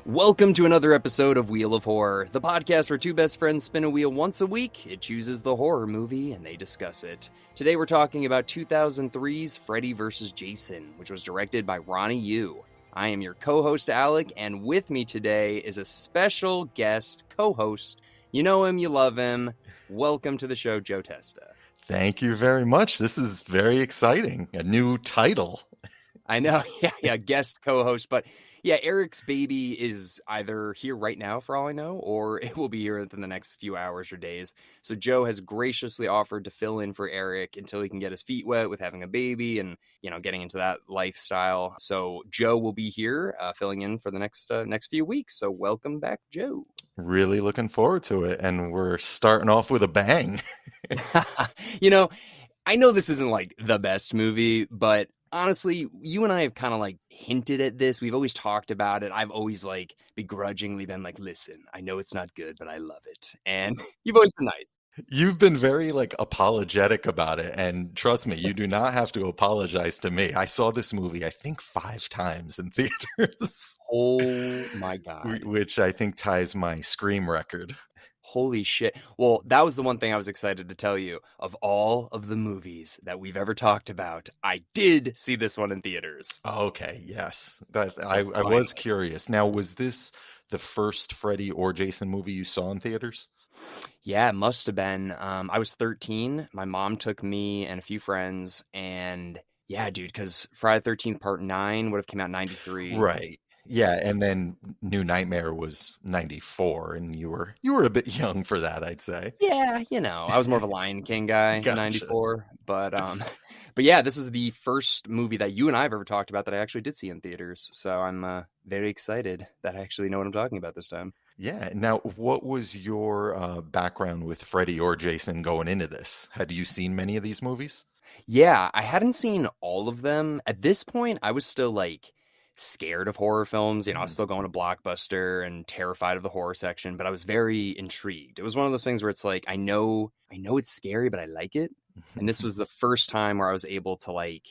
Welcome to another episode of Wheel of Horror, the podcast where two best friends spin a wheel once a week. It chooses the horror movie and they discuss it. Today we're talking about 2003's Freddy Vs. Jason, which was directed by Ronnie Yu. I am your co-host Alec, and with me today is a special guest co-host. You know him, you love him. Welcome to the show, Joe Testa. Thank you very much. This is very exciting. A new title. I know, yeah, guest co-host, but yeah, Eric's baby is either here right now, for all I know, or it will be here within the next few hours or days. So Joe has graciously offered to fill in for Eric until he can get his feet wet with having a baby and, you know, getting into that lifestyle. So Joe will be here filling in for the next few weeks. So welcome back, Joe. Really looking forward to it. And we're starting off with a bang. You know, I know this isn't like the best movie, but honestly, you and I have kind of like hinted at this. We've always talked about it. I've always like begrudgingly been like, listen, I know it's not good, but I love it. And you've always been nice. You've been very like apologetic about it. And trust me, you do not have to apologize to me. I saw this movie, I think 5 times in theaters. Oh my God. Which I think ties my Scream record. Holy shit. Well, that was the one thing I was excited to tell you. Of all of the movies that we've ever talked about, I did see this one in theaters. Okay, yes. I was curious. Now, was this the first Freddy or Jason movie you saw in theaters? Yeah, it must have been. I was 13. My mom took me and a few friends, and yeah, dude, because Friday the 13th Part 9 would have come out in 93. Right. Yeah, and then New Nightmare was 94, and you were a bit young for that, I'd say. Yeah, you know, I was more of a Lion King guy in 94, but yeah, this is the first movie that you and I have ever talked about that I actually did see in theaters. So I'm very excited that I actually know what I'm talking about this time. Yeah. Now, what was your background with Freddy or Jason going into this? Had you seen many of these movies? Yeah, I hadn't seen all of them. At this point, I was still like scared of horror films. You know, I was still going to Blockbuster and terrified of the horror section, but I was very intrigued. It was one of those things where it's like, I know it's scary, but I like it. And this was the first time where I was able to like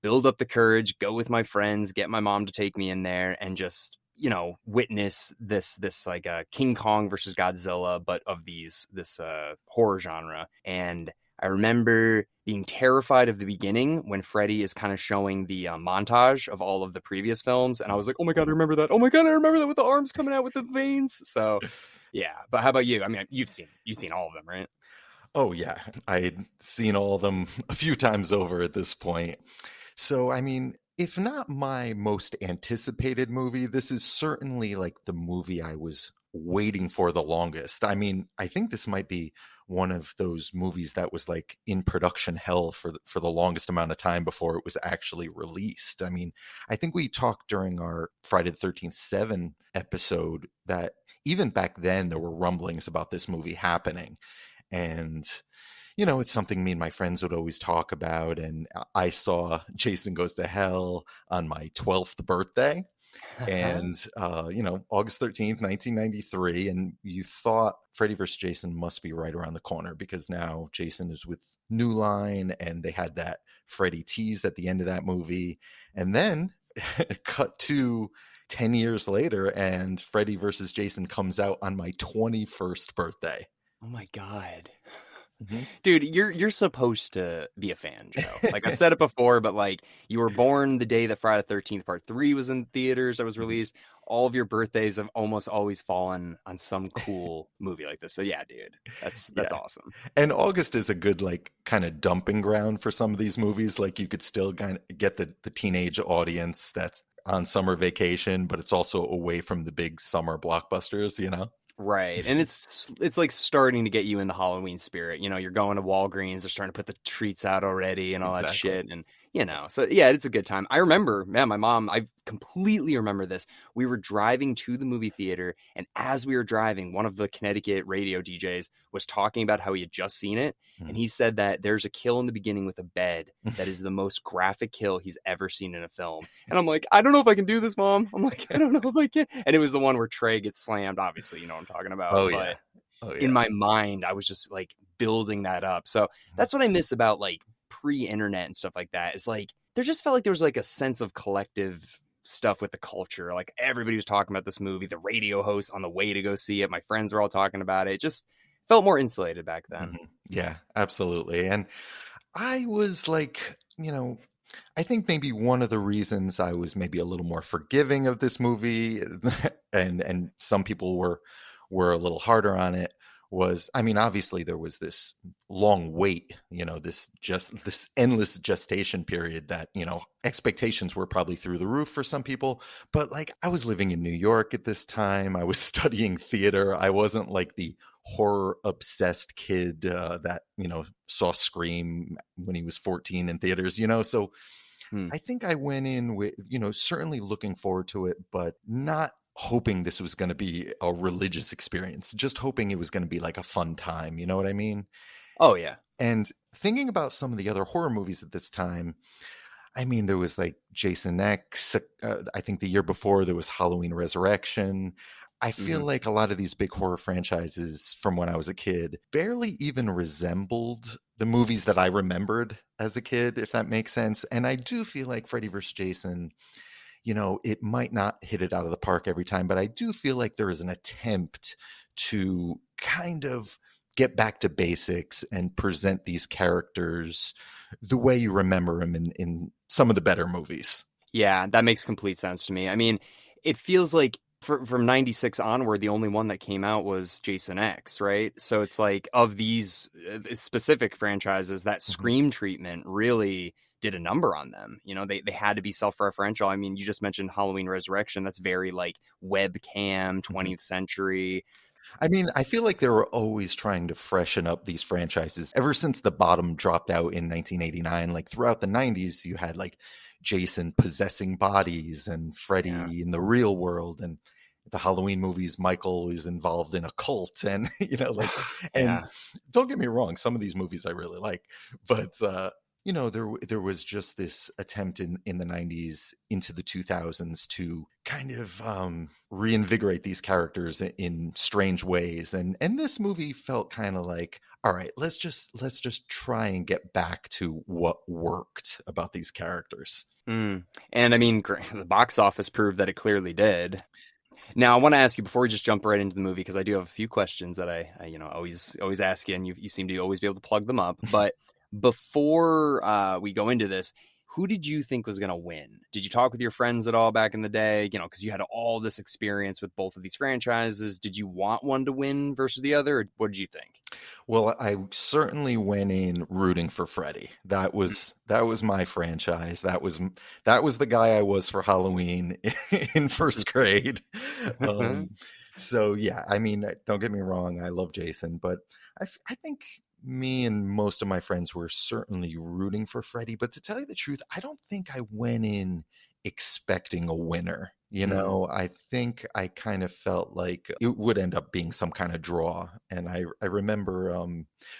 build up the courage, go with my friends, get my mom to take me in there and just, you know, witness this like King Kong versus Godzilla, but of this horror genre. And I remember being terrified of the beginning when Freddy is kind of showing the montage of all of the previous films. And I was like, oh my God, I remember that. Oh my God, I remember that with the arms coming out with the veins. So yeah. But how about you? I mean, you've seen all of them, right? Oh, yeah. I'd seen all of them a few times over at this point. So, I mean, if not my most anticipated movie, this is certainly like the movie I was waiting for the longest. I mean, I think this might be one of those movies that was like in production hell for the longest amount of time before it was actually released. I mean, I think we talked during our Friday the 13th 7 episode that even back then there were rumblings about this movie happening. And you know, it's something me and my friends would always talk about. And I saw Jason Goes to Hell on my 12th birthday. And, you know, August 13th, 1993. And you thought Freddy vs. Jason must be right around the corner because now Jason is with New Line and they had that Freddy tease at the end of that movie. And then cut to 10 years later and Freddy vs. Jason comes out on my 21st birthday. Oh my God. Mm-hmm. Dude, you're supposed to be a fan, Joe. Like I've said it before, but like you were born the day that Friday the 13th Part 3 was in theaters, that was released. All of your birthdays have almost always fallen on some cool movie like this. So yeah, dude, that's awesome. And August is a good like kind of dumping ground for some of these movies. Like you could still kind of get the teenage audience that's on summer vacation, but it's also away from the big summer blockbusters, you know? Right. And it's like starting to get you in the Halloween spirit. You know, you're going to Walgreens, they're starting to put the treats out already and all that shit. And, you know, so yeah, it's a good time. I remember, man, my mom, I completely remember this. We were driving to the movie theater. And as we were driving, one of the Connecticut radio DJs was talking about how he had just seen it. And he said that there's a kill in the beginning with a bed that is the most graphic kill he's ever seen in a film. And I'm like, I don't know if I can do this, Mom. I'm like, I don't know if I can. And it was the one where Trey gets slammed. Obviously, you know what I'm talking about. Oh, but yeah. in my mind, I was just like building that up. So that's what I miss about like pre-internet and stuff like that. It's like there just felt like there was like a sense of collective stuff with the culture. Like everybody was talking about this movie, the radio hosts on the way to go see it. My friends were all talking about it. It just felt more insulated back then. Yeah, absolutely. And I was like, I think maybe one of the reasons I was maybe a little more forgiving of this movie and some people were a little harder on it was, I mean, obviously there was this long wait, this endless gestation period that, expectations were probably through the roof for some people. But like I was living in New York at this time. I was studying theater. I wasn't like the horror obsessed kid that, saw Scream when he was 14 in theaters, so I think I went in with, certainly looking forward to it, but not hoping this was going to be a religious experience, just hoping it was going to be like a fun time. You know what I mean? Oh, yeah. And thinking about some of the other horror movies at this time, I mean, there was like Jason X. I think the year before there was Halloween Resurrection. I feel like a lot of these big horror franchises from when I was a kid barely even resembled the movies that I remembered as a kid, if that makes sense. And I do feel like Freddy vs. Jason, it might not hit it out of the park every time, but I do feel like there is an attempt to kind of get back to basics and present these characters the way you remember them in some of the better movies. Yeah, that makes complete sense to me. I mean, it feels like from 96 onward, the only one that came out was Jason X, right? So it's like of these specific franchises, that Scream treatment really did a number on them. They had to be self-referential. I mean, you just mentioned Halloween Resurrection. That's very like webcam, 20th century. I mean, I feel like they were always trying to freshen up these franchises ever since the bottom dropped out in 1989. Like throughout the 90s, you had like Jason possessing bodies and Freddy in the real world. And the Halloween movies, Michael is involved in a cult. And, and don't get me wrong, some of these movies I really like. But, there was just this attempt in the 90s into the 2000s to kind of reinvigorate these characters in strange ways. And this movie felt kind of like, all right, let's just try and get back to what worked about these characters. And I mean, the box office proved that it clearly did. Now, I want to ask you before we just jump right into the movie, because I do have a few questions that I always ask you, and you seem to always be able to plug them up. But before we go into this, who did you think was going to win? Did you talk with your friends at all back in the day? Because you had all this experience with both of these franchises. Did you want one to win versus the other? Or what did you think? Well, I certainly went in rooting for Freddy. That was my franchise. That was the guy I was for Halloween in first grade. So yeah, I mean, don't get me wrong, I love Jason, but I think me and most of my friends were certainly rooting for Freddy. But to tell you the truth, I don't think I went in expecting a winner. I think I kind of felt like it would end up being some kind of draw. And I remember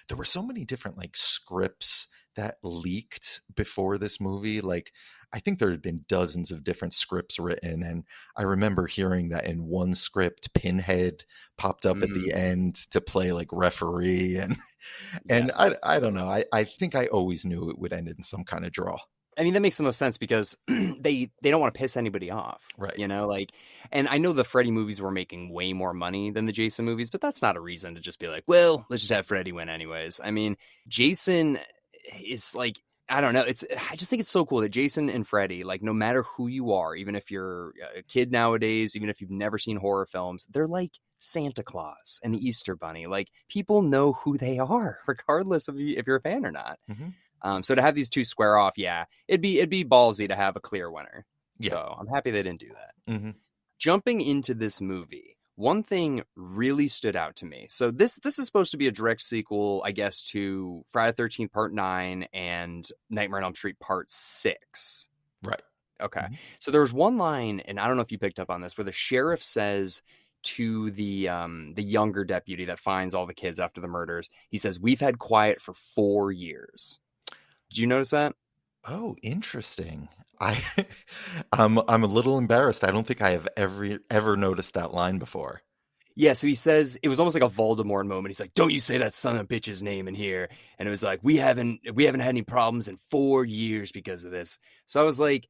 there were so many different like scripts that leaked before this movie. Like I think there had been dozens of different scripts written. And I remember hearing that in one script, Pinhead popped up at the end to play like referee. And I don't know. I think I always knew it would end in some kind of draw. I mean, that makes the most sense because they don't want to piss anybody off, right? And I know the Freddy movies were making way more money than the Jason movies, but that's not a reason to just be like, well, let's just have Freddy win anyways. I mean, Jason is like, I don't know. I just think it's so cool that Jason and Freddy, like, no matter who you are, even if you're a kid nowadays, even if you've never seen horror films, they're like Santa Claus and the Easter Bunny. Like, people know who they are, regardless of if you're a fan or not. So to have these two square off, it'd be ballsy to have a clear winner. Yeah. So I'm happy they didn't do that. Jumping into this movie, one thing really stood out to me. So this is supposed to be a direct sequel, I guess, to Friday the 13th Part 9 and Nightmare on Elm Street Part 6. Right. Okay. So there was one line, and I don't know if you picked up on this, where the sheriff says to the younger deputy that finds all the kids after the murders, he says, "We've had quiet for 4 years." Did you notice that? Oh, interesting. I'm a little embarrassed. I don't think I have ever noticed that line before. Yeah, so he says it was almost like a Voldemort moment. He's like, "Don't you say that son of a bitch's name in here." And it was like, we haven't had any problems in 4 years because of this. So I was like,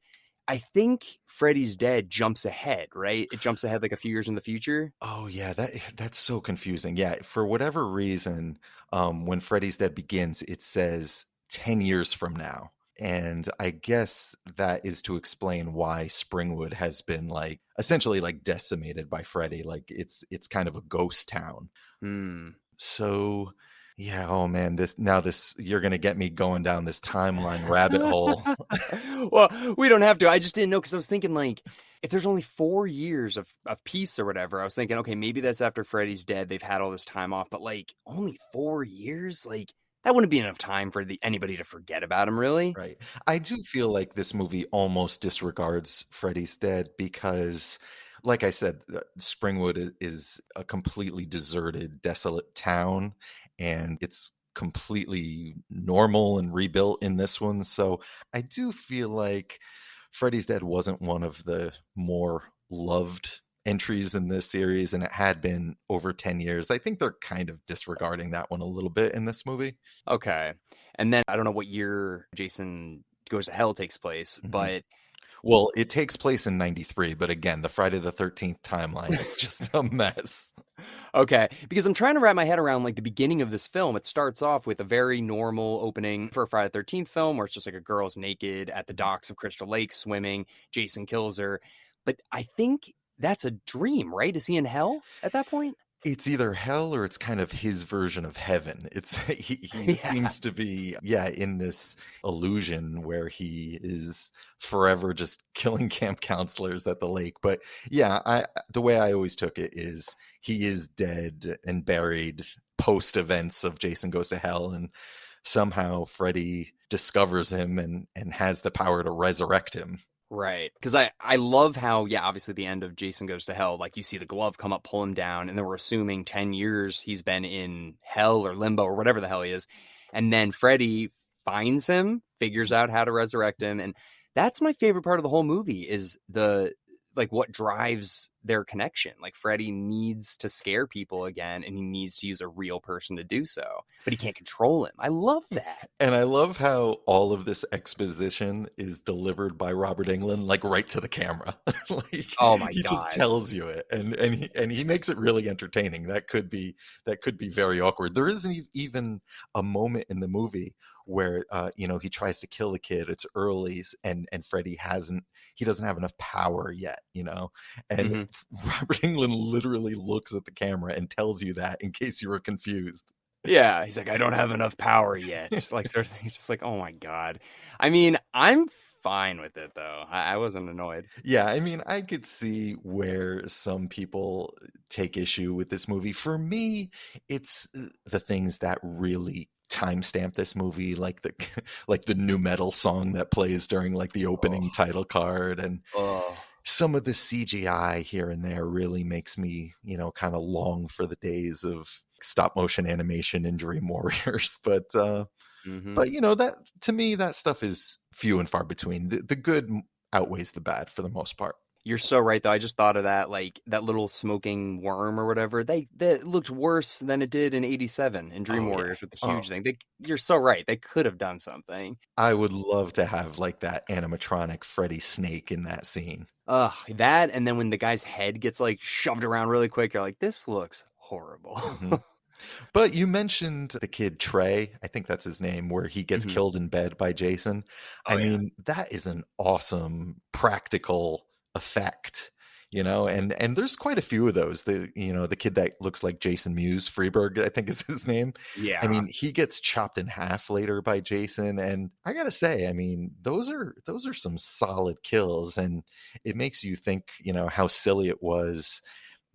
I think Freddy's Dead jumps ahead, right? It jumps ahead like a few years in the future. Oh yeah, that's so confusing. Yeah, for whatever reason, when Freddy's Dead begins, it says 10 years from now. And I guess that is to explain why Springwood has been like essentially like decimated by Freddy. Like it's kind of a ghost town. Hmm. So yeah, oh man, this you're gonna get me going down this timeline rabbit hole. Well, we don't have to. I just didn't know because I was thinking like if there's only 4 years of peace or whatever, I was thinking, okay, maybe that's after Freddy's dead. They've had all this time off, but like only 4 years, like that wouldn't be enough time for anybody to forget about him, really. Right. I do feel like this movie almost disregards Freddy's Dead because, like I said, Springwood is a completely deserted, desolate town, and it's completely normal and rebuilt in this one. So I do feel like Freddy's Dead wasn't one of the more loved entries in this series, and it had been over 10 years. I think they're kind of disregarding that one a little bit in this movie. Okay. And then I don't know what year Jason Goes to Hell takes place, Mhm. but Well, it takes place in 93, but again, the Friday the 13th timeline is just a mess. okay, because I'm trying to wrap my head around like the beginning of this film. It starts off with a very normal opening for a Friday the 13th film where it's just like a girl's naked at the docks of Crystal Lake swimming. Jason kills her. But I think that's a dream, right? Is he in hell at that point? It's either hell or it's kind of his version of heaven. It's he Yeah. seems to be in this illusion where he is forever just killing camp counselors at the lake. But yeah, I the way I always took it is he is dead and buried post events of Jason Goes to Hell, and somehow Freddy discovers him and has the power to resurrect him. Right. Because I love how, yeah, obviously the end of Jason Goes to Hell, like you see the glove come up, pull him down, and then we're assuming 10 years he's been in hell or limbo or whatever the hell he is. And then Freddy finds him, figures out how to resurrect him. And that's my favorite part of the whole movie is like what drives their connection. Like Freddy needs to scare people again and he needs to use a real person to do so, but he can't control him. I love that. And I love how all of this exposition is delivered by Robert Englund, like right to the camera. Like Oh my he just God. tells you it, and he makes it really entertaining. That could be very awkward. There isn't even a moment in the movie where he tries to kill a kid. It's early, and Freddy he doesn't have enough power yet, and Hmm. Robert Englund literally looks at the camera and tells you that in case you were confused. Yeah, he's like, I don't have enough power yet. Like, sort of thing. He's just like, oh my God. I mean, I'm fine with it though. I wasn't annoyed. Yeah, I mean, I could see where some people take issue with this movie. For me, it's the things that really timestamp this movie, like the like the new metal song that plays during like the Oh, opening title card, and oh. some of the CGI here and there really makes me, kind of long for the days of stop motion animation in Dream Warriors. Hmm. But that to me, that stuff is few and far between. The good outweighs the bad for the most part. You're so right though. I just thought of that, like that little smoking worm or whatever. That looked worse than it did in '87 in Dream Oh yeah. Warriors with the Oh, huge thing. You're so right. They could have done something. I would love to have like that animatronic Freddy Snake in that scene. Ugh, that and then when the guy's head gets like shoved around really quick, you're like, this looks horrible. Hmm. But you mentioned the kid Trey, I think that's his name, where he gets Hmm. killed in bed by Jason. I Oh yeah. mean, that is an awesome practical effect, and there's quite a few of those. The kid that looks like Jason Mewes, Freeberg, I think is his name. I Yeah. mean, he gets chopped in half later by Jason, and I gotta say, I mean, those are some solid kills, and it makes you think, how silly it was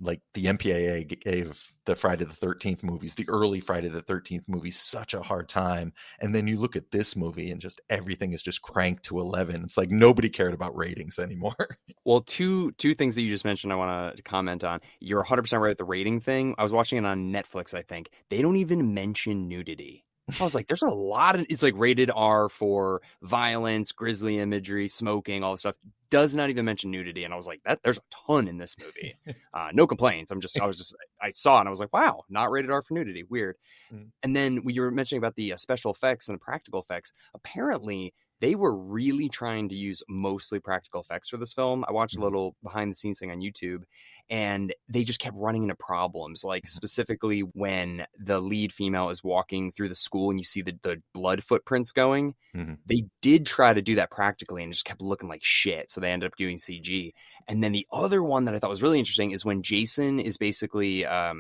like the MPAA gave the Friday the 13th movies, the early Friday the 13th movies, such a hard time. And then you look at this movie and just everything is just cranked to 11. It's like nobody cared about ratings anymore. Well, two things that you just mentioned I want to comment on. You're 100% right with the rating thing. I was watching it on Netflix, I think. They don't even mention nudity. I was like, there's a lot of it's like rated R for violence, grisly imagery, smoking, all this stuff. Does not even mention nudity. And I was like, there's a ton in this movie. No complaints. I saw it and I was like, wow, not rated R for nudity. Weird. Mm. And then when you were mentioning about the special effects and the practical effects, apparently they were really trying to use mostly practical effects for this film. I watched a Mhm, little behind the scenes thing on YouTube, and they just kept running into problems. Like specifically when the lead female is walking through the school and you see the blood footprints going. mhm, They did try to do that practically and it just kept looking like shit. So they ended up doing CG. And then the other one that I thought was really interesting is when Jason is basically a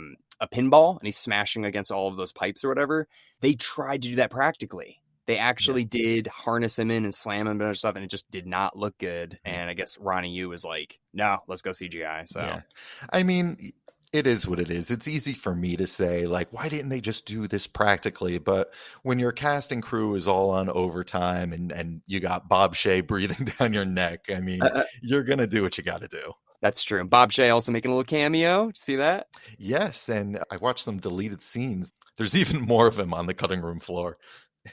pinball and he's smashing against all of those pipes or whatever. They tried to do that practically. They yeah, actually did harness him in and slam him and stuff, and it just did not look good. mhm, And I guess Ronnie Yu was like, "No, let's go CGI." So yeah. I mean, it is what it is. It's easy for me to say, like, why didn't they just do this practically? But when your cast and crew is all on overtime and you got Bob Shea breathing down your neck, I mean, uh, you're gonna do what you got to do. that's true. Bob Shea also making a little cameo. Did you see that? Yes, and I watched some deleted scenes. There's even more of him on the cutting room floor.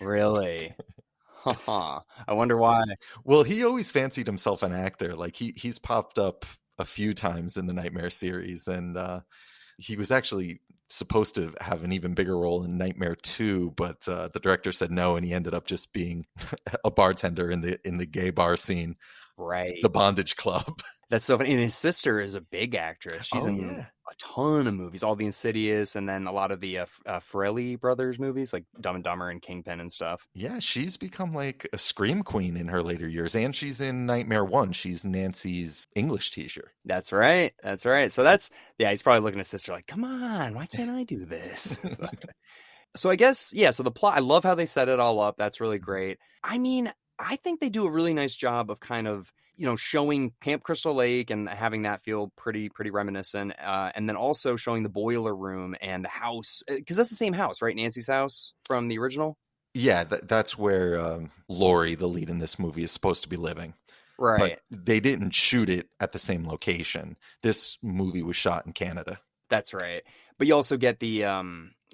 Really? Haha. I wonder why. Well, he always fancied himself an actor. Like he's popped up a few times in the Nightmare series, and he was actually supposed to have an even bigger role in Nightmare 2, but the director said no, and he ended up just being a bartender in the gay bar scene, Right. the Bondage Club. That's so funny. And his sister is a big actress. She's Oh in yeah. a ton of movies, all the Insidious, and then a lot of the Farrelly brothers movies, like Dumb and Dumber and Kingpin and stuff. Yeah, she's become like a scream queen in her later years, and she's in Nightmare 1. She's Nancy's English teacher. That's right. That's right. So that's, yeah, he's probably looking at his sister like, come on, why can't I do this? So I guess, yeah, so the plot, I love how they set it all up. That's really great. I mean, I think they do a really nice job of kind of, showing Camp Crystal Lake and having that feel pretty reminiscent. And then also showing the boiler room and the house, because that's the same house, right? Nancy's house from the original. Yeah, that's where Laurie, the lead in this movie, is supposed to be living. But Right. they didn't shoot it at the same location. This movie was shot in Canada. That's right. But you also get the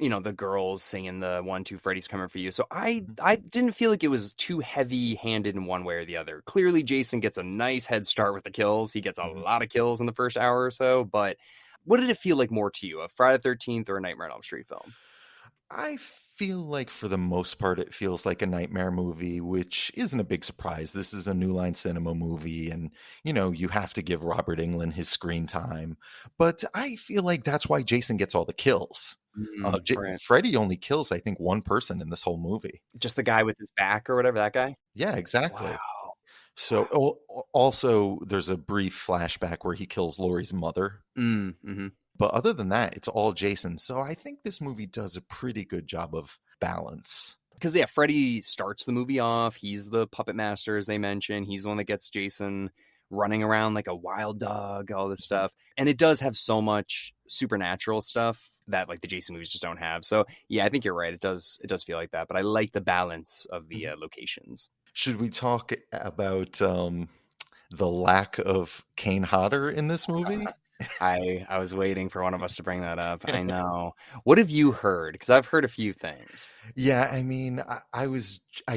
the girls singing the 1-2 Freddy's coming for you. So I didn't feel like it was too heavy-handed in one way or the other. Clearly Jason gets a nice head start with the kills. He gets a Mhm. lot of kills in the first hour or so, but what did it feel like more to you? A Friday the 13th or a Nightmare on Elm Street film? I feel like for the most part, it feels like a nightmare movie, which isn't a big surprise. This is a New Line Cinema movie, and you have to give Robert Englund his screen time. But I feel like that's why Jason gets all the kills. Right. Freddy only kills, I think, one person in this whole movie. Just the guy with his back or whatever, that guy? Yeah, Wow. exactly. Wow. So, also, there's a brief flashback where he kills Laurie's mother. Mm-hmm. But other than that, it's all Jason. So I think this movie does a pretty good job of balance. Because yeah, Freddy starts the movie off. He's the puppet master, as they mentioned. He's the one that gets Jason running around like a wild dog, all this stuff. And it does have so much supernatural stuff that like the Jason movies just don't have. So yeah, I think you're right. It does feel like that. But I like the balance of the Mhm. locations. Should we talk about the lack of Kane Hodder in this movie? I was waiting for one of us to bring that up. I know. What have you heard? Because I've heard a few things. Yeah, I mean, I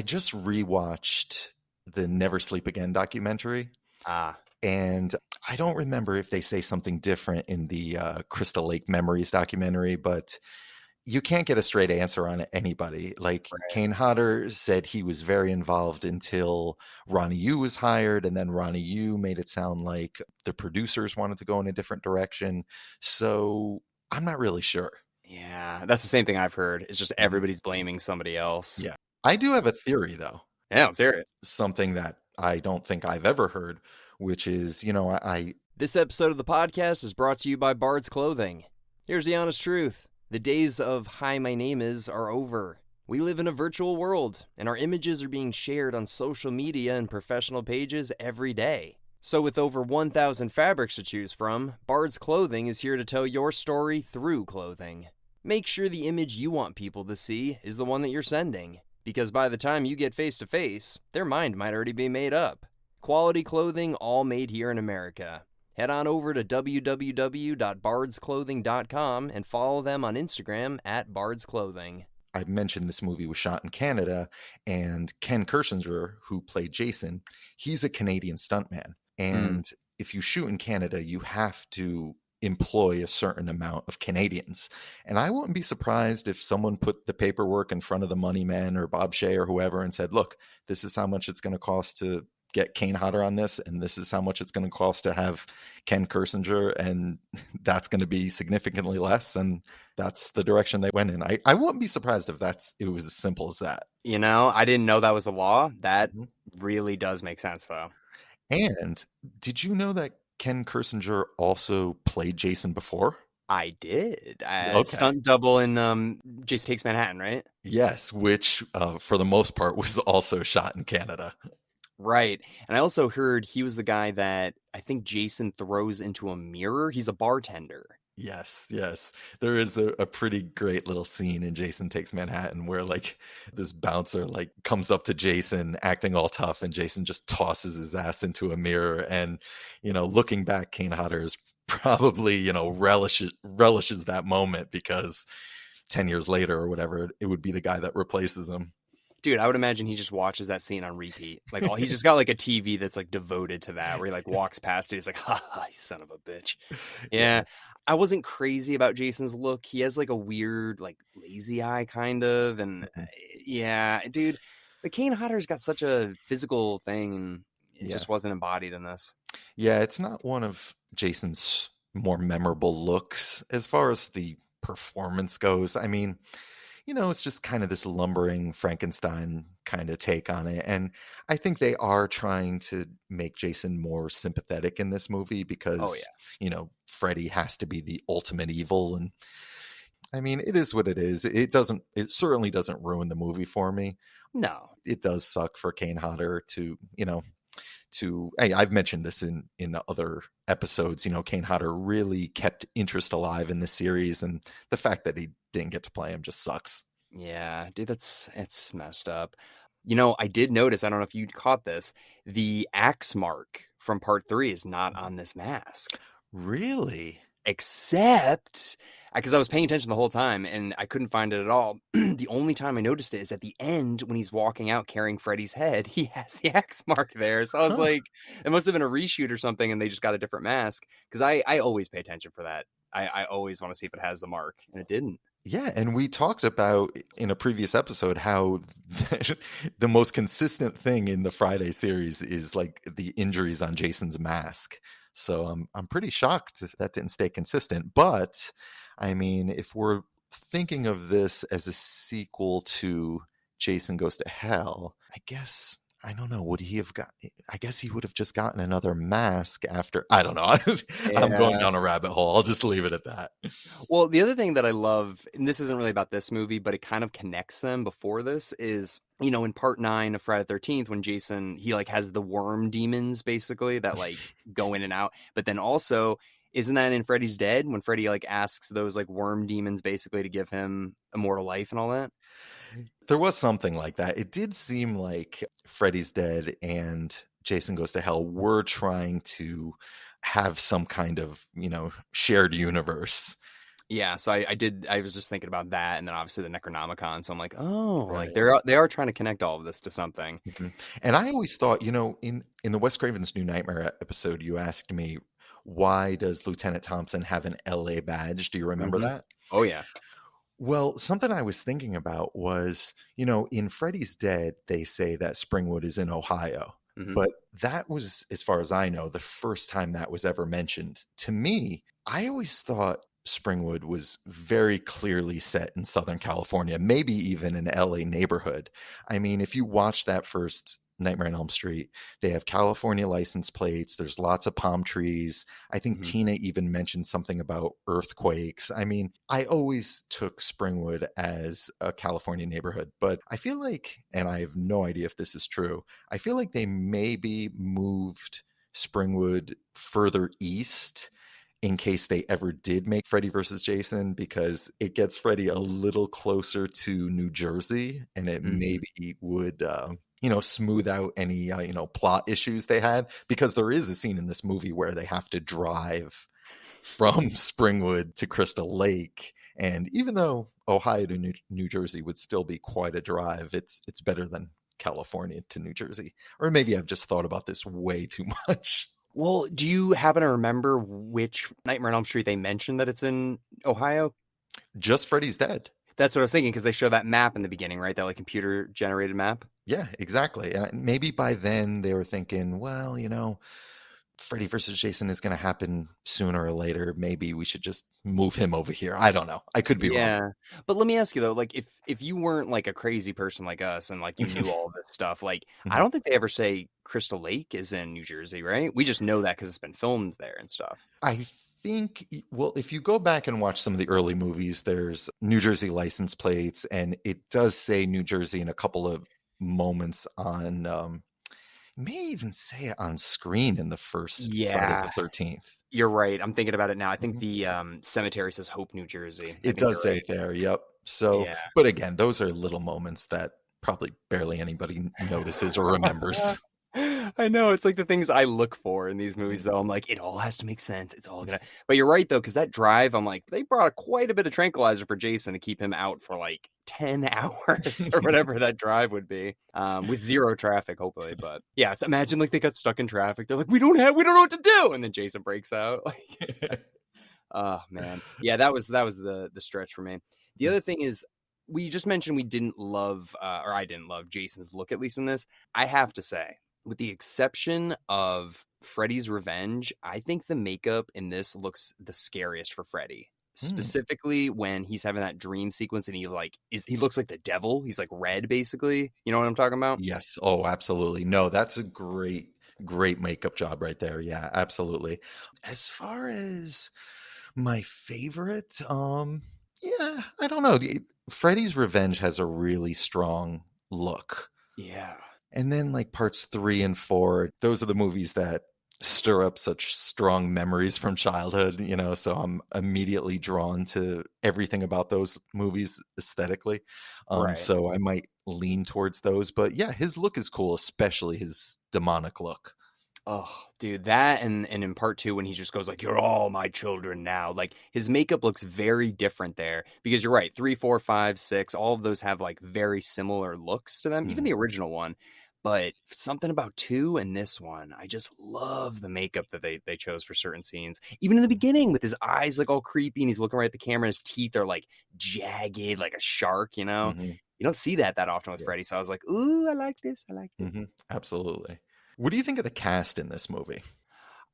just rewatched the Never Sleep Again documentary, Ah, and I don't remember if they say something different in the Crystal Lake Memories documentary, but you can't get a straight answer on anybody. Like right. Kane Hodder said he was very involved until Ronnie Yu was hired, and then Ronnie Yu made it sound like the producers wanted to go in a different direction. So I'm not really sure. Yeah, that's the same thing I've heard. It's just Mhm. everybody's blaming somebody else. Yeah. I do have a theory though, Yeah, I'm serious. something that I don't think I've ever heard, which is, I This episode of the podcast is brought to you by Bard's Clothing. Here's the honest truth. The days of "Hi, my name is" are over. We live in a virtual world, and our images are being shared on social media and professional pages every day. So with over 1,000 fabrics to choose from, Bard's Clothing is here to tell your story through clothing. Make sure the image you want people to see is the one that you're sending, because by the time you get face to face, their mind might already be made up. Quality clothing, all made here in America. Head on over to www.bardsclothing.com and follow them on Instagram at bardsclothing. I've mentioned this movie was shot in Canada, and Ken Kirsinger, who played Jason, he's a Canadian stuntman. Mm, And if you shoot in Canada, you have to employ a certain amount of Canadians. And I wouldn't be surprised if someone put the paperwork in front of the money man or Bob Shea or whoever and said, look, this is how much it's going to cost to get Kane Hodder on this, and this is how much it's going to cost to have Ken Kersinger, and that's going to be significantly less, and that's the direction they went in. I wouldn't be surprised if it was as simple as that. I didn't know that was a law. That Mhm. really does make sense, though. And did you know that Ken Kersinger also played Jason before? I did. Okay. Stunt double in Jason Takes Manhattan, right? Yes, which for the most part was also shot in Canada. Right. And I also heard he was the guy that I think Jason throws into a mirror. He's a bartender. Yes, yes. There is a pretty great little scene in Jason Takes Manhattan where like this bouncer like comes up to Jason acting all tough, and Jason just tosses his ass into a mirror. And, looking back, Kane Hodder is probably, relishes that moment because 10 years later or whatever, it would be the guy that replaces him. Dude, I would imagine he just watches that scene on repeat. Like, he's just got like a TV that's like devoted to that, where he like walks past it. He's like, ha ha, you son of a bitch. Yeah. Yeah. I wasn't crazy about Jason's look. He has like a weird, like lazy eye kind of. And Mhm. yeah, dude, the Kane Hodder's got such a physical thing, and it Yeah. just wasn't embodied in this. Yeah, it's not one of Jason's more memorable looks as far as the performance goes. I mean, it's just kind of this lumbering Frankenstein kind of take on it. And I think they are trying to make Jason more sympathetic in this movie Oh, because, yeah. Freddy has to be the ultimate evil. And I mean, it is what it is. It certainly doesn't ruin the movie for me. No. It does suck for Kane Hodder hey, I've mentioned this in other episodes. Kane Hodder really kept interest alive in this series, and the fact that he didn't get to play him just sucks. Yeah, dude, it's messed up. I did notice, I don't know if you caught this, the axe mark from part 3 is not on this mask. Really? Except because I was paying attention the whole time and I couldn't find it at all. The only time I noticed it is at the end when he's walking out carrying Freddy's head, he has the axe mark there. So I was Huh. like, it must have been a reshoot or something and they just got a different mask. Because I always pay attention for that. I always want to see if it has the mark, and it didn't. Yeah, and we talked about in a previous episode how the most consistent thing in the Friday series is like the injuries on Jason's mask. So I'm pretty shocked that didn't stay consistent. But I mean, if we're thinking of this as a sequel to Jason Goes to Hell, I don't know. Would he have got? I guess he would have just gotten another mask after. I don't know. I'm going Yeah. down a rabbit hole. I'll just leave it at that. Well, the other thing that I love, and this isn't really about this movie, but it kind of connects them before this, is, in part 9 of Friday the 13th, when Jason, he like has the worm demons basically that like go in and out. But then also, isn't that in Freddy's Dead when Freddy like asks those like worm demons basically to give him immortal life and all that? There was something like that. It did seem like Freddy's Dead and Jason Goes to Hell were trying to have some kind of, shared universe. Yeah, so I was just thinking about that, and then obviously the Necronomicon. So I'm like, oh, like Right. they are trying to connect all of this to something. Mhm. And I always thought, in the Wes Craven's New Nightmare episode, you asked me, why does Lieutenant Thompson have an LA badge? Do you remember Hmm. that? Oh yeah. Well, something I was thinking about was, in Freddy's Dead, they say that Springwood is in Ohio. Hmm. But that was, as far as I know, the first time that was ever mentioned. To me, I always thought Springwood was very clearly set in Southern California, maybe even an LA neighborhood. I mean, if you watch that first Nightmare on Elm Street, they have California license plates. There's lots of palm trees. I think Hmm. Tina even mentioned something about earthquakes. I mean, I always took Springwood as a California neighborhood, but I feel like, and I have no idea if this is true, I feel like they maybe moved Springwood further east in case they ever did make Freddy versus Jason, because it gets Freddy a little closer to New Jersey, and it Hmm. maybe would smooth out any plot issues they had, because there is a scene in this movie where they have to drive from Springwood to Crystal Lake, and even though Ohio to New Jersey would still be quite a drive, it's better than California to New Jersey. Or maybe I've just thought about this way too much. Well, do you happen to remember which Nightmare on Elm Street they mentioned that it's in Ohio? Just Freddy's Dead. That's what I was thinking because they show that map in the beginning, right? That like computer generated map. Yeah, exactly. And maybe by then they were thinking, well, Freddy versus Jason is going to happen sooner or later. Maybe we should just move him over here. I don't know. I could be wrong. Yeah. But let me ask you though, like if you weren't like a crazy person like us and like you knew all this stuff, like I Mhm. don't think they ever say Crystal Lake is in New Jersey, right? We just know that because it's been filmed there and stuff. I think, well, if you go back and watch some of the early movies, there's New Jersey license plates, and it does say New Jersey in a couple of moments on, may even say it on screen in the first Friday Yeah, the 13th. you're right. I'm thinking about it now. I think Mhm. the cemetery says Hope, New Jersey. I It think does you're say right. it there. Yep. So, Yeah. but again, those are little moments that probably barely anybody notices or remembers. I know it's like the things I look for in these movies, Mhm. though. I'm like, it all has to make sense. It's all gonna. But you're right, though, because that drive, I'm like, they brought quite a bit of tranquilizer for Jason to keep him out for like 10 hours or whatever that drive would be, with zero traffic, hopefully. But yeah, so imagine like they got stuck in traffic. They're like, we don't know what to do, and then Jason breaks out. Oh man, yeah, that was the stretch for me. The other thing is, we just mentioned we didn't love, or I didn't love Jason's look, at least in this. I have to say, with the exception of Freddy's Revenge, I think the makeup in this looks the scariest for Freddy. Hmm. Specifically when he's having that dream sequence and he looks like the devil. He's like red, basically. You know what I'm talking about? Yes. Oh, absolutely. No, that's a great makeup job right there. Yeah, absolutely. As far as my favorite, yeah, I don't know. Freddy's Revenge has a really strong look. Yeah. And then like parts 3 and 4, those are the movies that stir up such strong memories from childhood, so I'm immediately drawn to everything about those movies aesthetically. Right. So I might lean towards those. But yeah, his look is cool, especially his demonic look. Oh, dude, that and in part two when he just goes like, "You're all my children now." Like his makeup looks very different there because you're right. Three, four, five, six, all of those have like very similar looks to them. Even Mhm. the original one, but something about two and this one, I just love the makeup that they chose for certain scenes. Even in the beginning with his eyes like all creepy and he's looking right at the camera, and his teeth are like jagged like a shark. Mhm. You don't see that often with Yeah. Freddy. So I was like, "Ooh, I like this. I like this." Absolutely. What do you think of the cast in this movie?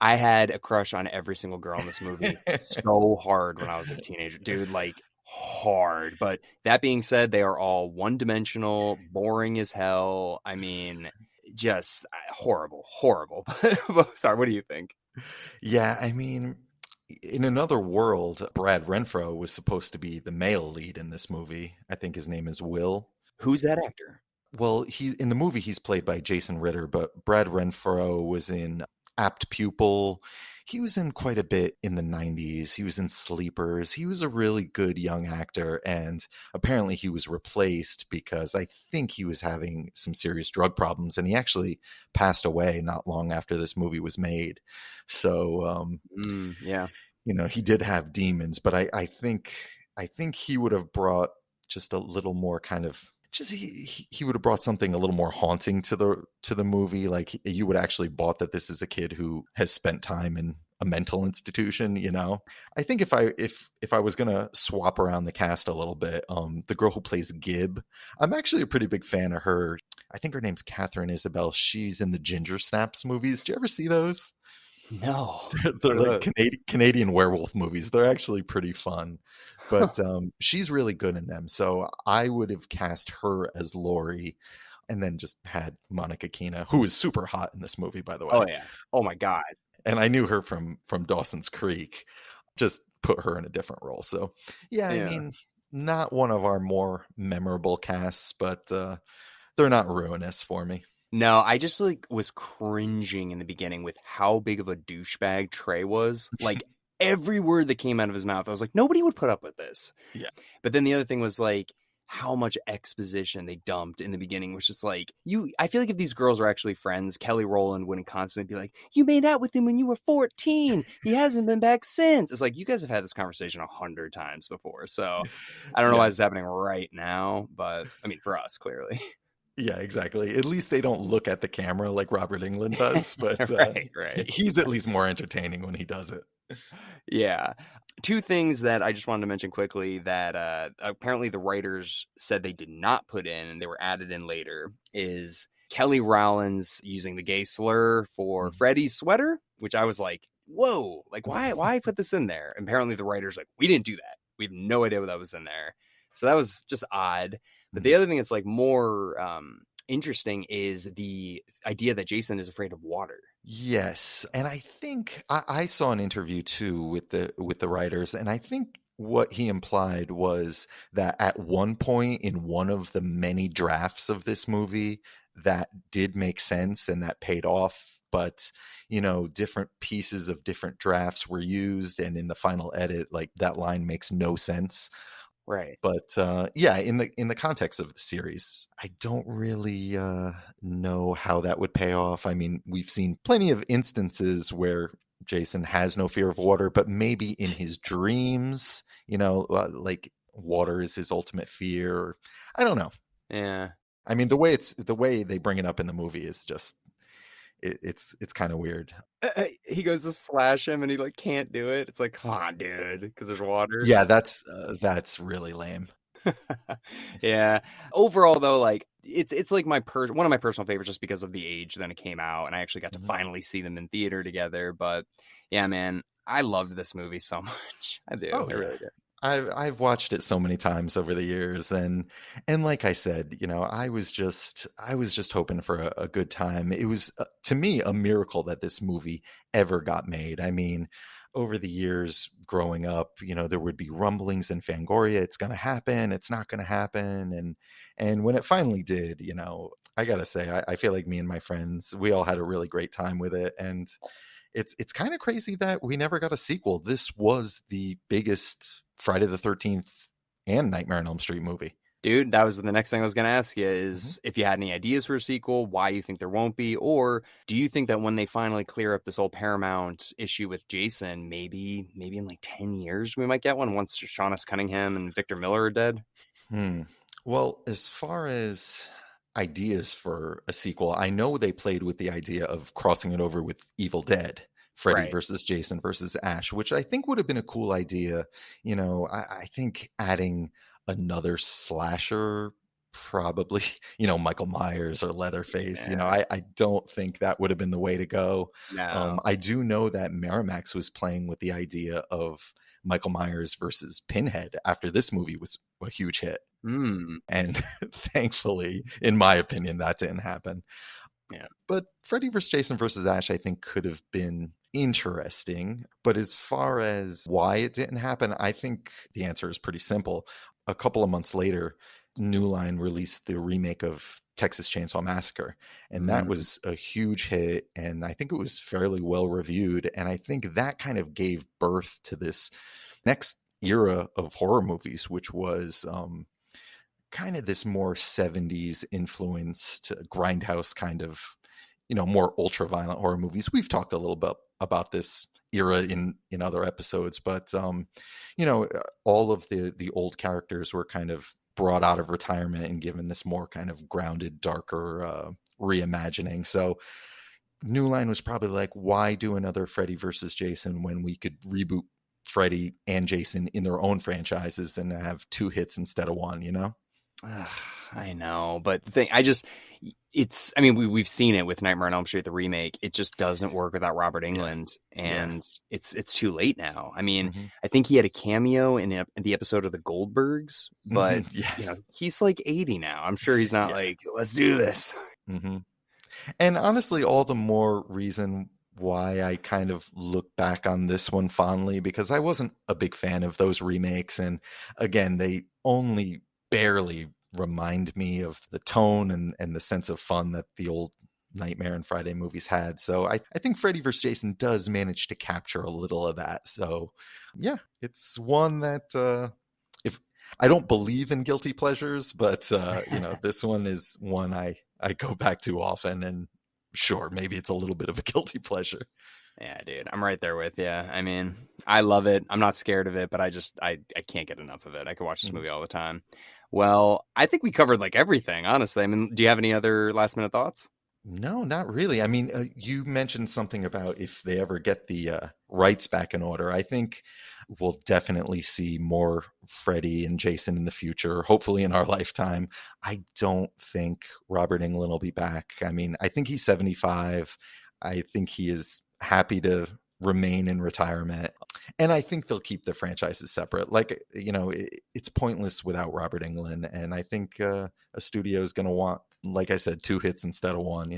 I had a crush on every single girl in this movie so hard when I was a teenager, dude, like hard. But that being said, they are all one-dimensional, boring as hell. I mean, just horrible, horrible. Sorry, what do you think? Yeah, I mean, in another world, Brad Renfro was supposed to be the male lead in this movie. I think his name is Will. Who's that actor? Well, he in the movie he's played by Jason Ritter, but Brad Renfro was in Apt Pupil. He was in quite a bit in the 90s. He was in Sleepers. He was a really good young actor, and apparently he was replaced because I think he was having some serious drug problems, and he actually passed away not long after this movie was made. So, Yeah. he did have demons, but I think he would have brought just a little more kind of just he would have brought something a little more haunting to the movie. Like you would actually bought that this is a kid who has spent time in a mental institution. I think if I was gonna swap around the cast a little bit, the girl who plays Gib, I'm actually a pretty big fan of her. I think her name's Catherine Isabel. She's in the Ginger Snaps movies. Do you ever see those? No. They're What are like those? Canadian werewolf movies. They're actually pretty fun, but she's really good in them. So I would have cast her as Lori, and then just had Monica Keena, who is super hot in this movie, by the Oh way. yeah. Oh my God. And I knew her from Dawson's Creek. Just put her in a different role. So yeah, I Yeah. mean, not one of our more memorable casts, but they're not ruinous for me. No, I just like was cringing in the beginning with how big of a douchebag Trey was. Like every word that came out of his mouth, I was like, nobody would put up with this. Yeah. But then the other thing was like how much exposition they dumped in the beginning was just like I feel like if these girls were actually friends, Kelly Rowland wouldn't constantly be like, "You made out with him when you were 14. He hasn't been back since." It's like you guys have had this conversation 100 times before. So I don't know why Yeah. it's happening right now, but I mean for us, clearly. Yeah, exactly. At least they don't look at the camera like Robert Englund does, but Right, right. he's at least more entertaining when he does it. Yeah. Two things that I just wanted to mention quickly that apparently the writers said they did not put in and they were added in later is Kelly Rowland's using the gay slur for Freddy's sweater, which I was like, whoa, like why put this in there? And apparently the writers like, we didn't do that. We have no idea what that was in there. So that was just odd. But the other thing that's like more interesting is the idea that Jason is afraid of water. Yes, and I think I saw an interview too with the writers, and I think what he implied was that at one point in one of the many drafts of this movie, that did make sense and that paid off, but different pieces of different drafts were used, and in the final edit, like that line makes no sense. Right. But yeah, in the context of the series, I don't really know how that would pay off. I mean, we've seen plenty of instances where Jason has no fear of water, but maybe in his dreams, like water is his ultimate fear. I don't know. Yeah. I mean, the way they bring it up in the movie is just it's kind of weird. He goes to slash him and he like can't do it. It's like, come on, dude, because there's water. Yeah, that's really lame. Yeah. Overall, though, like it's like one of my personal favorites just because of the age then it came out, and I actually got to finally see them in theater together. But yeah, man, I loved this movie so much. I do. Oh I yeah. really do. I've watched it so many times over the years, and like I said, I was just hoping for a good time. It was to me a miracle that this movie ever got made. I mean, over the years growing up, there would be rumblings in Fangoria, it's going to happen, it's not going to happen, and when it finally did, I gotta say, I feel like me and my friends, we all had a really great time with it, and it's kind of crazy that we never got a sequel. This was the biggest Friday the 13th and Nightmare on Elm Street movie. Dude, that was the next thing I was going to ask you is if you had any ideas for a sequel, why you think there won't be, or do you think that when they finally clear up this whole Paramount issue with Jason, maybe in like 10 years we might get one once Shawn S. Cunningham and Victor Miller are dead? Well, as far as ideas for a sequel, I know they played with the idea of crossing it over with Evil Dead. Freddy Right. versus Jason versus Ash, which I think would have been a cool idea. I think adding another slasher, probably, Michael Myers or Leatherface, Yeah. I don't think that would have been the way to go. No. I do know that Miramax was playing with the idea of Michael Myers versus Pinhead after this movie was a huge hit. And thankfully, in my opinion, that didn't happen. Yeah. But Freddy vs. Jason versus Ash, I think, could have been interesting. But as far as why it didn't happen, I think the answer is pretty simple. A couple of months later, New Line released the remake of Texas Chainsaw Massacre. And that was a huge hit. And I think it was fairly well reviewed. And I think that kind of gave birth to this next era of horror movies, which was kind of this more 70s influenced grindhouse kind of, more ultra violent horror movies. We've talked a little bit about this era in other episodes, but all of the old characters were kind of brought out of retirement and given this more kind of grounded, darker reimagining. So New Line was probably like, why do another Freddy versus Jason when we could reboot Freddy and Jason in their own franchises and have two hits instead of one, I know, but the thing, we've seen it with Nightmare on Elm Street, the remake. It just doesn't work without Robert Englund, and it's too late now. I mean, I think he had a cameo in the episode of the Goldbergs, but yes. he's like 80 now. I'm sure he's not like, let's do this. And honestly, all the more reason why I kind of look back on this one fondly, because I wasn't a big fan of those remakes, and again, they only barely remind me of the tone and the sense of fun that the old Nightmare and Friday movies had. So I think Freddy vs. Jason does manage to capture a little of that. So yeah, it's one that if I don't believe in guilty pleasures, but this one is one I go back to often, and sure, maybe it's a little bit of a guilty pleasure. Yeah, dude, I'm right there with you. I mean, I love it. I'm not scared of it, but I can't get enough of it. I could watch this movie all the time. Well, I think we covered like everything, honestly. I mean, do you have any other last minute thoughts? No, not really. I mean, you mentioned something about if they ever get the rights back in order. I think we'll definitely see more Freddy and Jason in the future, hopefully in our lifetime. I don't think Robert Englund will be back. I mean, I think he's 75. I think he is happy to remain in retirement. And I think they'll keep the franchises separate. Like, it's pointless without Robert Englund. And I think a studio is going to want, like I said, 2 hits instead of one.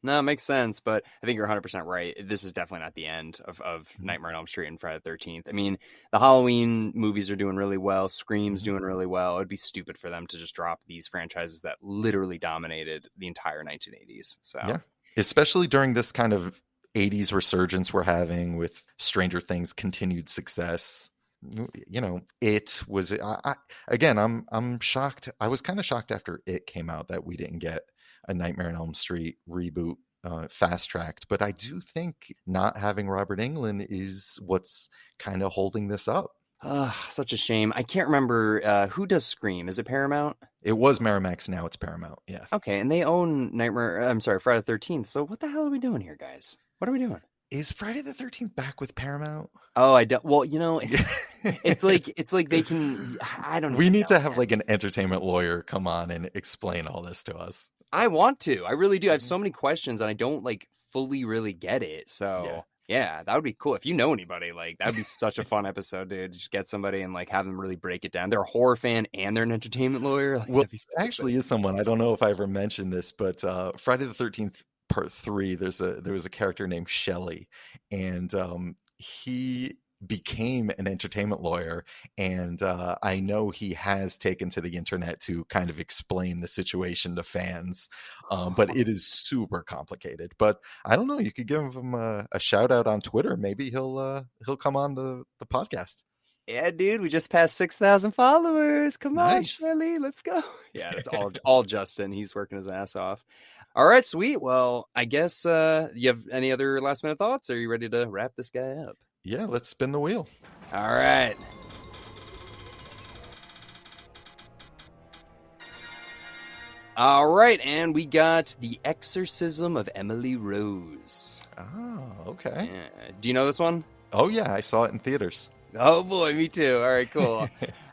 No, it makes sense, but I think you're 100% right. This is definitely not the end of Mhm. Nightmare on Elm Street and Friday the 13th. I mean, the Halloween movies are doing really well. Scream's Mhm. doing really well. It'd be stupid for them to just drop these franchises that literally dominated the entire 1980s. So, Yeah. Especially during this kind of 80s resurgence we're having with Stranger Things continued success. It was again, I'm shocked. I was kind of shocked after it came out that we didn't get a Nightmare on Elm Street reboot fast tracked, but I do think not having Robert Englund is what's kind of holding this up. such a shame. I can't remember who does Scream. Is it Paramount? It was Miramax, now it's Paramount. Yeah. Okay, and they own I'm sorry, Friday the 13th. So what the hell are we doing here, guys? What are we doing? Is Friday the 13th back with Paramount? Oh, I don't. Well, it's like they can. I don't We even need know, to have man. like an entertainment lawyer come on and explain all this to us. I want to. I really do. I have Mhm. so many questions, and I don't like fully really get it. Yeah. So yeah, that would be cool. If you know anybody, like that would be such a fun episode, dude. Just get somebody and like have them really break it down. They're a horror fan and they're an entertainment lawyer. Like Well, that'd be so sick. actually is someone, I don't know if I ever mentioned this, but Friday the 13th part 3, there was a character named Shelley, and he became an entertainment lawyer, and I know he has taken to the internet to kind of explain the situation to fans, but it is super complicated. But I don't know, you could give him a shout out on Twitter. Maybe he'll come on the podcast. Yeah, dude, we just passed 6,000 followers. Come on, Nice. Shelly, let's go. Yeah, that's all Justin. He's working his ass off. All right, sweet. Well, I guess you have any other last minute thoughts? Are you ready to wrap this guy up? Yeah, let's spin the wheel. All right. All right, and we got The Exorcism of Emily Rose. Oh, okay. Yeah. Do you know this one? Oh yeah, I saw it in theaters. Oh boy, me too. All right, cool.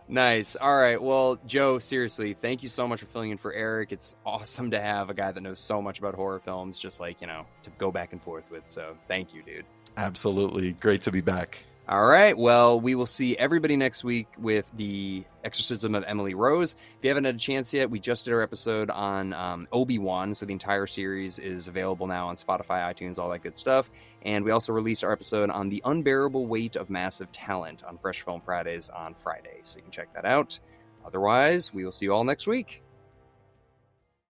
Nice. All right. Well, Joe, seriously, thank you so much for filling in for Eric. It's awesome to have a guy that knows so much about horror films, just like, to go back and forth with. So thank you, dude. Absolutely. Great to be back. All right. Well, we will see everybody next week with The Exorcism of Emily Rose. If you haven't had a chance yet, we just did our episode on Obi-Wan. So the entire series is available now on Spotify, iTunes, all that good stuff. And we also released our episode on The Unbearable Weight of Massive Talent on Fresh Film Fridays on Friday. So you can check that out. Otherwise, we will see you all next week.